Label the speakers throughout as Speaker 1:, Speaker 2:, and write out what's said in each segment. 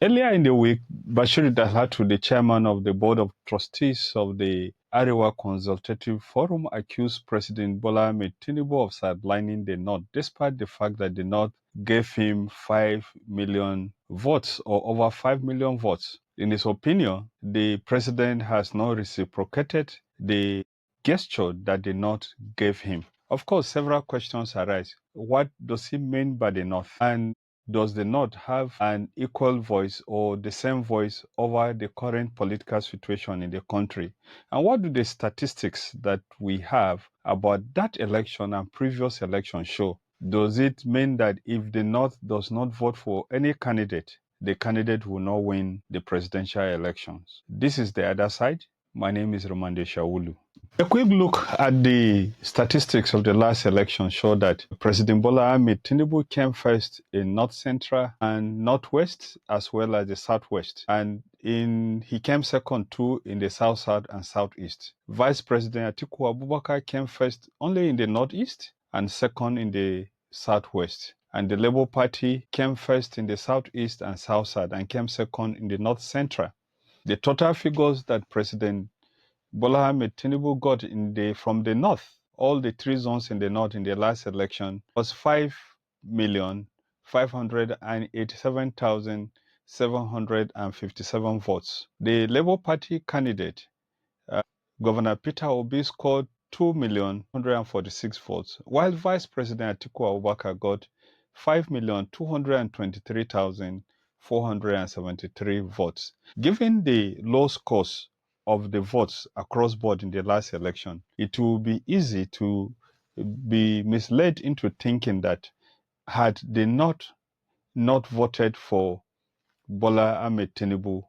Speaker 1: Earlier in the week, Bashir Dalhatu, the chairman of the Board of Trustees of the Arewa Consultative Forum, accused President Bola Ahmed Tinubu of sidelining the North, despite the fact that the North gave him 5 million votes or over 5 million votes. In his opinion, the president has not reciprocated the gesture that the North gave him. Of course, several questions arise. What does he mean by the North? And does the North have an equal voice or the same voice over the current political situation in the country? And what do the statistics that we have about that election and previous election show? Does it mean that if the North does not vote for any candidate, the candidate will not win the presidential elections? This is the other side. My name is Rimamnde Shawulu. A quick look at the statistics of the last election show that President Bola Ahmed Tinubu came first in North Central and Northwest, as well as the Southwest. And he came second too in the South and Southeast. Vice President Atiku Abubakar came first only in the Northeast and second in the Southwest. And the Labour Party came first in the Southeast and South and came second in the North Central. The total figures that President Bola Ahmed Tinubu got from the North, all the three zones in the North in the last election, was 5,587,757 votes. The Labour Party candidate, Governor Peter Obi, scored 2,146 votes, while Vice President Atiku Abubakar got 5,223,473 votes. Given the low scores of the votes across board in the last election, it will be easy to be misled into thinking that had they not voted for Bola Ahmed Tinubu,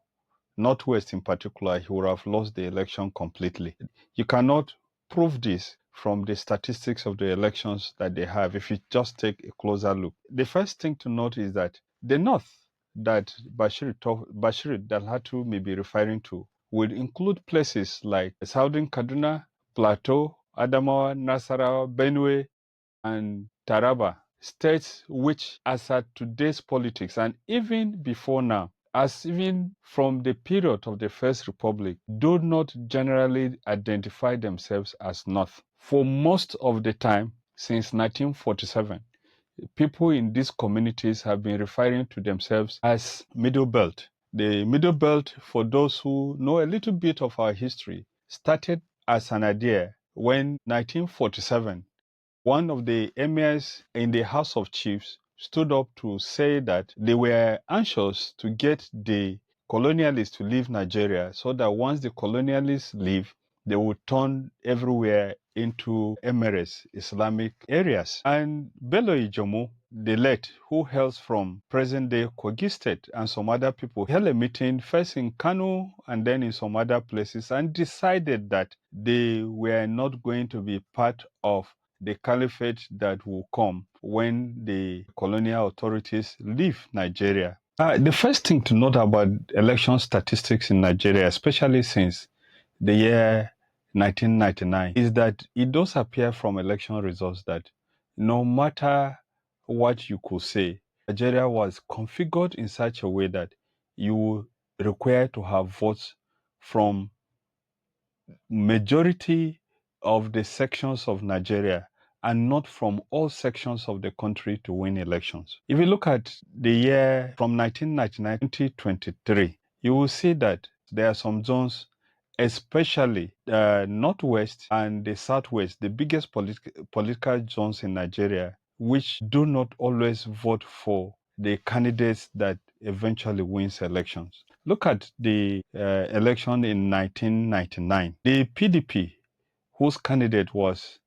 Speaker 1: Northwest in particular, he would have lost the election completely. You cannot prove this from the statistics of the elections that they have if you just take a closer look. The first thing to note is that the North that Bashir Dalhatu may be referring to would include places like Southern Kaduna, Plateau, Adamawa, Nasarawa, Benue, and Taraba, states which, as at today's politics and even before now, as even from the period of the First Republic, do not generally identify themselves as North. For most of the time, since 1947, people in these communities have been referring to themselves as Middle Belt. The Middle Belt, for those who know a little bit of our history, started as an idea when 1947, one of the emirs in the House of Chiefs stood up to say that they were anxious to get the colonialists to leave Nigeria so that once the colonialists leave, they would turn everywhere into emirates, Islamic areas. And Bello Ijomo, the late, who hails from present-day Kogi State, and some other people held a meeting first in Kano and then in some other places and decided that they were not going to be part of the caliphate that will come when the colonial authorities leave Nigeria. The first thing to note about election statistics in Nigeria, especially since the year 1999, is that it does appear from election results that no matter what you could say, Nigeria was configured in such a way that you require to have votes from majority of the sections of Nigeria and not from all sections of the country to win elections. If you look at the year from 1999 to 2023, you will see that there are some zones, especially Northwest and the Southwest, the biggest political zones in Nigeria, which do not always vote for the candidates that eventually wins elections. Look at the election in 1999. The PDP, whose candidate was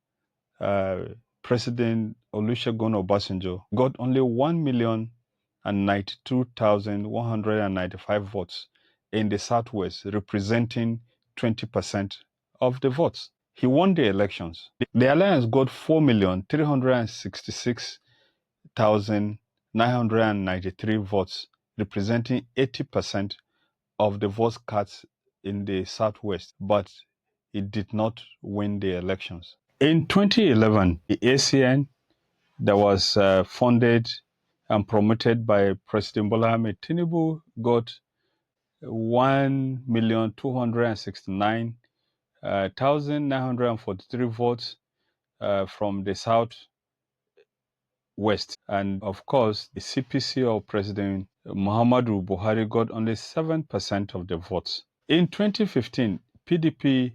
Speaker 1: President Olusegun Obasanjo, got only 1,092,195 votes in the Southwest, representing 20% of the votes. He won the elections. The alliance got 4,366,993 votes, representing 80% of the votes cast in the Southwest, but it did not win the elections. In 2011, the ACN that was funded and promoted by President Bola Ahmed Tinubu, got 1,269,943 votes from the Southwest. And of course, the CPC of President Muhammadu Buhari got only 7% of the votes. In 2015, PDP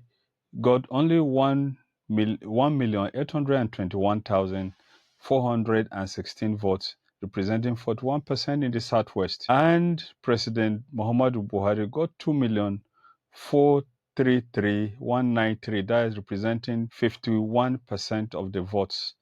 Speaker 1: got only 1,821,416 votes, representing 41% in the Southwest. And President Muhammadu Buhari got 2,433,193, that is representing 51% of the votes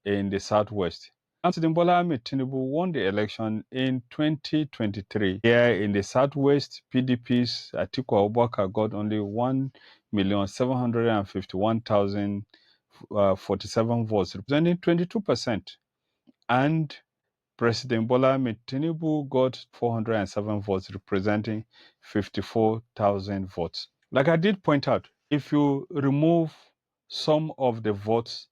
Speaker 1: in the Southwest. President Bola Ahmed Tinubu won the election in 2023. Here in the Southwest, PDP's Atiku Abubakar got only 1,751,047 votes, representing 22%. And President Bola Ahmed Tinubu got 407 votes, representing 54,000 votes. Like I did point out, if you remove some of the votes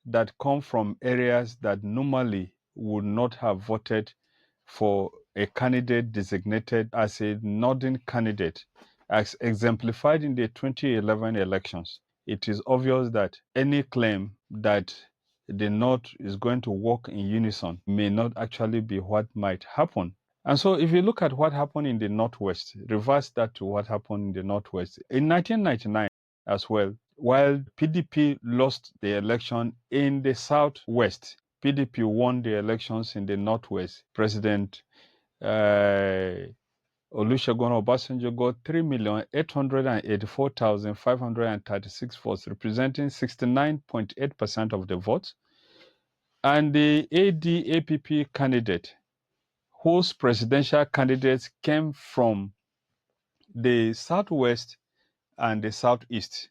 Speaker 1: that come from areas that normally would not have voted for a candidate designated as a northern candidate, as exemplified in the 2011 elections, it is obvious that any claim that the North is going to work in unison may not actually be what might happen. And so if you look at what happened in the Northwest, reverse that to what happened in the Northwest. In 1999 as well, while PDP lost the election in the Southwest, PDP won the elections in the Northwest. President Olusegun Obasanjo got 3,884,536 votes, representing 69.8% of the votes. And the ADAPP candidate, whose presidential candidates came from the Southwest and the Southeast,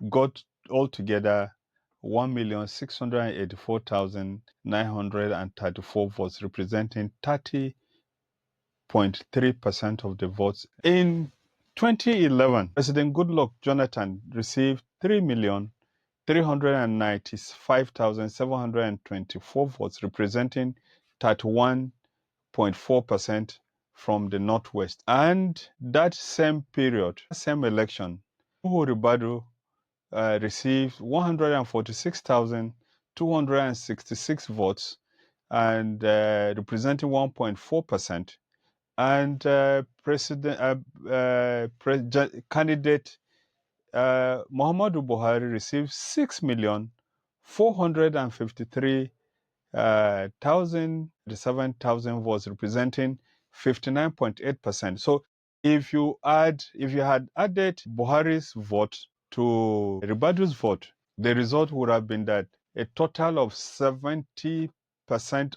Speaker 1: got altogether 1,684,934 votes, representing 30.3% of the votes. In 2011, President Goodluck Jonathan received 3,395,724 votes, representing 31.4% from the Northwest. And that same period, same election, Nuhu Ribadu received 146,266 votes and representing 1.4%. And candidate Muhammadu Buhari received 6,453,007 votes, representing 59.8%. So if you had added Buhari's vote to Ribadu's vote, the result would have been that a total of 70%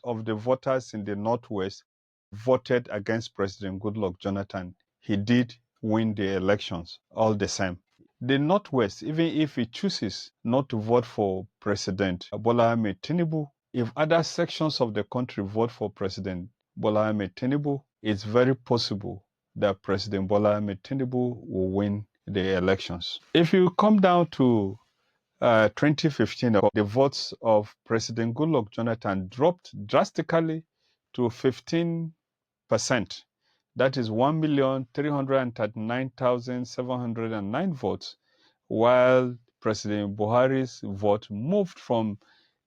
Speaker 1: of the voters in the Northwest voted against President Goodluck Jonathan. He did win the elections all the same. The Northwest, even if he chooses not to vote for President Bola Ahmed Tinubu, if other sections of the country vote for President Bola Ahmed Tinubu, it's very possible that President Bola Ahmed Tinubu will win the elections. If you come down to 2015, the votes of President Goodluck Jonathan dropped drastically to 15%. That is 1,339,709 votes, while President Buhari's vote moved from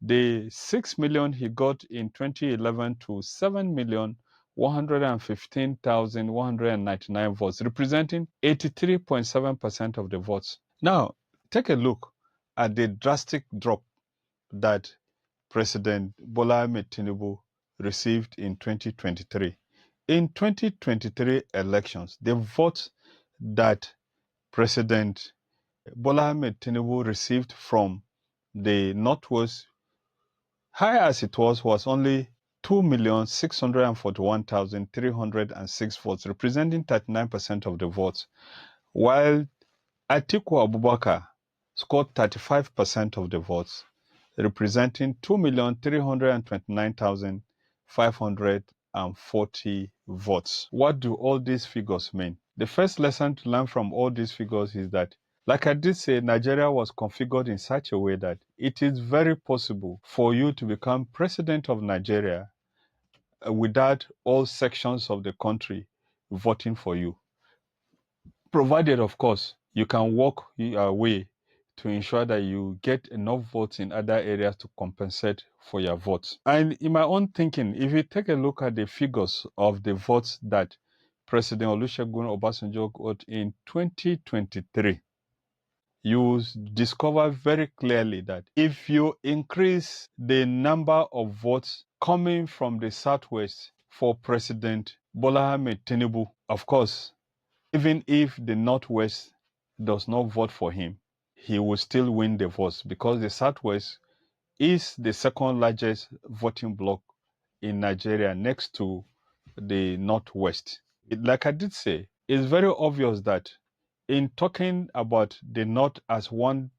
Speaker 1: the 6 million he got in 2011 to 7,115,199 votes, representing 83.7% of the votes. Now, take a look at the drastic drop that President Bola Ahmed Tinubu received in 2023. In 2023 elections, the vote that President Bola Ahmed Tinubu received from the Northwest, high as it was only 2,641,306 votes, representing 39% of the votes, while Atiku Abubakar scored 35% of the votes, representing 2,329,540 votes. What do all these figures mean? The first lesson to learn from all these figures is that, like I did say, Nigeria was configured in such a way that it is very possible for you to become president of Nigeria without all sections of the country voting for you. Provided, of course, you can work your way to ensure that you get enough votes in other areas to compensate for your votes. And in my own thinking, if you take a look at the figures of the votes that President Olusegun Obasanjo got in 2023, you discover very clearly that if you increase the number of votes coming from the Southwest for President Bola Ahmed Tinubu, of course, even if the Northwest does not vote for him, he will still win the votes because the Southwest is the second largest voting bloc in Nigeria next to the Northwest. Like I did say, it's very obvious that in talking about the North as one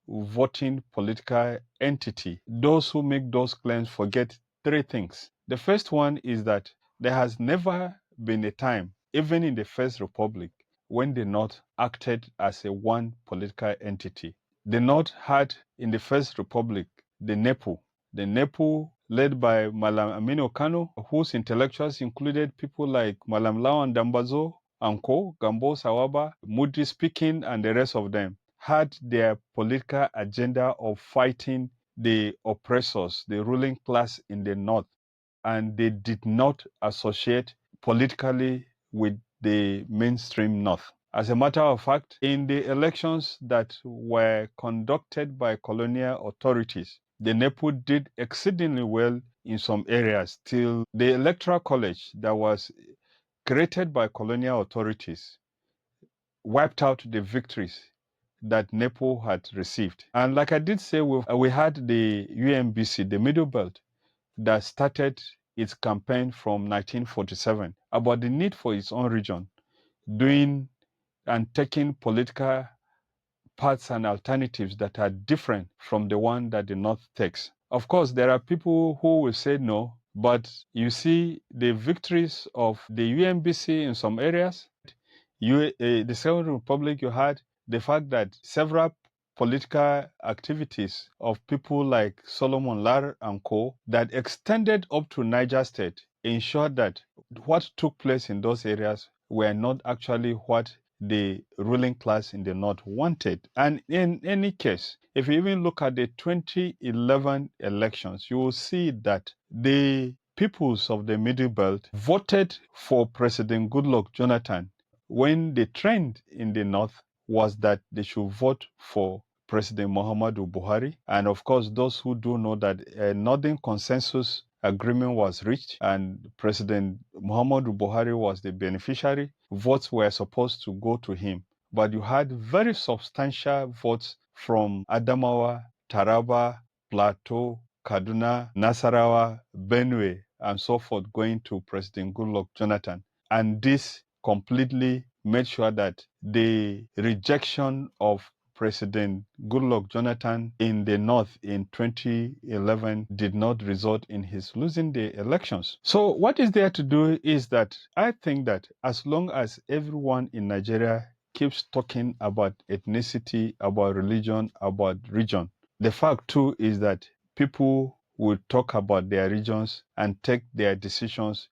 Speaker 1: voting political entity, those who make those claims forget three things. The first one is that there has never been a time, even in the First Republic, when the North acted as a one political entity. The North had, in the First Republic, the NEPU. The NEPU, led by Malam Aminu Kano, whose intellectuals included people like Malam Lawan Dambazo, Anko, Gambo Sawaba, Moody Speaking, and the rest of them, had their political agenda of fighting the oppressors, the ruling class in the North, and they did not associate politically with the mainstream North. As a matter of fact, in the elections that were conducted by colonial authorities, the NEPU did exceedingly well in some areas till the electoral college that was created by colonial authorities wiped out the victories that NEPO had received. And like I did say, we had the UMBC, the Middle Belt, that started its campaign from 1947 about the need for its own region, doing and taking political paths and alternatives that are different from the one that the North takes. Of course, there are people who will say no, but you see the victories of the UMBC in some areas, the Second Republic, you had the fact that several political activities of people like Solomon Lar and co. that extended up to Niger State ensured that what took place in those areas were not actually what the ruling class in the North wanted. And in any case, if you even look at the 2011 elections, you will see that the peoples of the Middle Belt voted for President Goodluck Jonathan when the trend in the North was that they should vote for President Muhammadu Buhari. And of course, those who do know that a Northern consensus agreement was reached and President Muhammadu Buhari was the beneficiary, votes were supposed to go to him. But you had very substantial votes from Adamawa, Taraba, Plateau, Kaduna, Nasarawa, Benue, and so forth going to President Goodluck Jonathan. And this completely made sure that the rejection of President Goodluck Jonathan in the North in 2011 did not result in his losing the elections. So what is there to do is that I think that as long as everyone in Nigeria keeps talking about ethnicity, about religion, about region, the fact too is that people will talk about their regions and take their decisions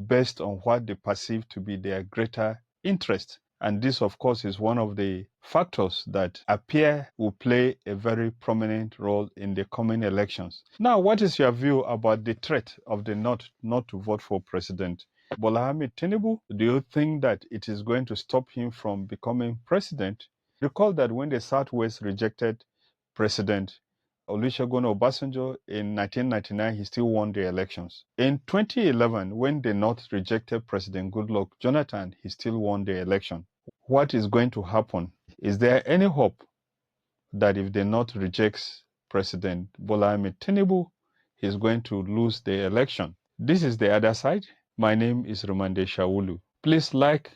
Speaker 1: based on what they perceive to be their greater interest. And this, of course, is one of the factors that appear will play a very prominent role in the coming elections. Now, what is your view about the threat of the North not to vote for President Bola Ahmed Tinubu? Do you think that it is going to stop him from becoming president? Recall that when the Southwest rejected President Olusegun Obasanjo in 1999, he still won the elections. In 2011, when the North rejected President Goodluck Jonathan, he still won the election. What is going to happen? Is there any hope that if the North rejects President Bola Ahmed Tinubu, he's going to lose the election? This is the other side. My name is Rimamnde Shawulu. Please like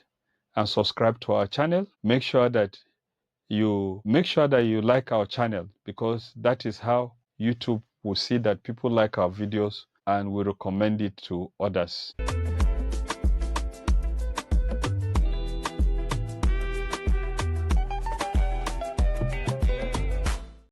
Speaker 1: and subscribe to our channel. Make sure that you like our channel, because that is how YouTube will see that people like our videos and will recommend it to others.